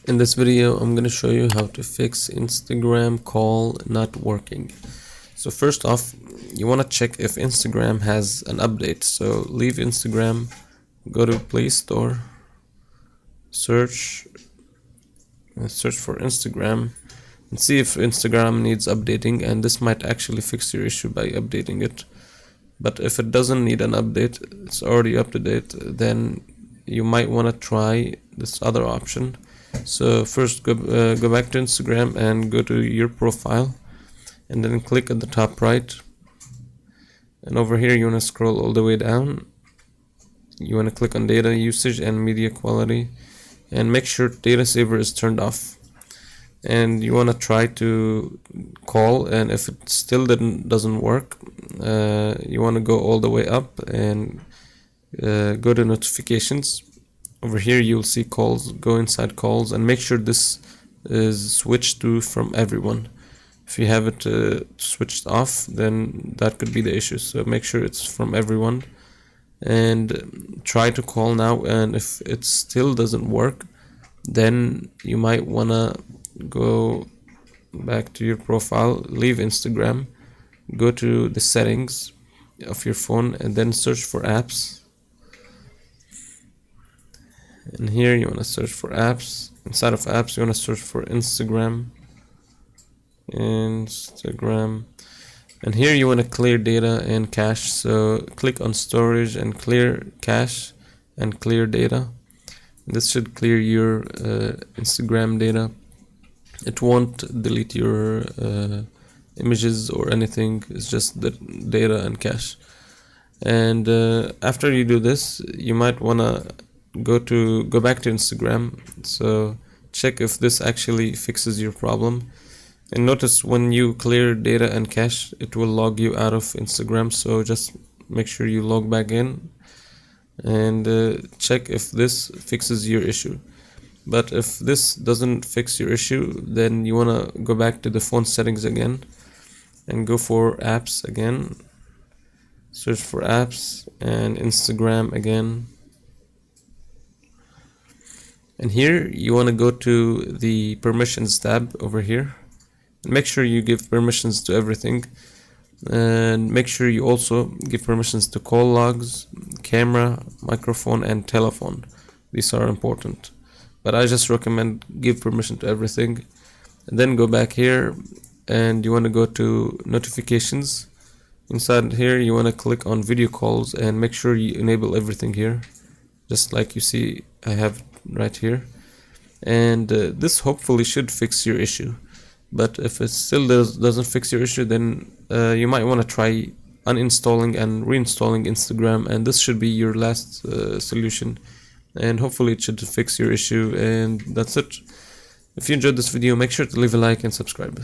In this video, I'm going to show you how to fix Instagram call not working. So first off, you want to check if Instagram has an update. So leave Instagram, go to Play Store, search for Instagram, and see if Instagram needs updating, and this might actually fix your issue by updating it. But if it doesn't need an update, it's already up to date, then you might want to try this other option. So first go back to Instagram and go to your profile, and then click at the top right, and over here you want to scroll all the way down. You want to click on data usage and media quality, and make sure data saver is turned off, and you want to try to call, and if it still doesn't work, you want to go all the way up and go to notifications. Over here you'll see calls. Go inside calls and make sure this is switched to from everyone. If you have it switched off, then that could be the issue. So make sure it's from everyone and try to call now, and if it still doesn't work, then you might wanna go back to your profile, leave Instagram, go to the settings of your phone, and then search for apps. And here you want to search for apps. Inside of apps you want to search for Instagram, and here you want to clear data and cache. So click on storage and clear cache and clear data. This should clear your Instagram data. It won't delete your images or anything. It's just the data and cache. And after you do this, you might want to go back to Instagram. So check if this actually fixes your problem, and notice when you clear data and cache, it will log you out of Instagram. So just make sure you log back in and check if this fixes your issue. But if this doesn't fix your issue, then you want to go back to the phone settings again and go for apps again, search for apps and Instagram again. And here you want to go to the permissions tab over here, and make sure you give permissions to everything, and make sure you also give permissions to call logs, camera, microphone and telephone. These are important, but I just recommend give permission to everything. And then go back here and you want to go to notifications. Inside here you want to click on video calls and make sure you enable everything here, just like you see I have right here. And this hopefully should fix your issue. But if it still doesn't fix your issue, then you might want to try uninstalling and reinstalling Instagram, and this should be your last solution, and hopefully it should fix your issue. And that's it. If you enjoyed this video, make sure to leave a like and subscribe.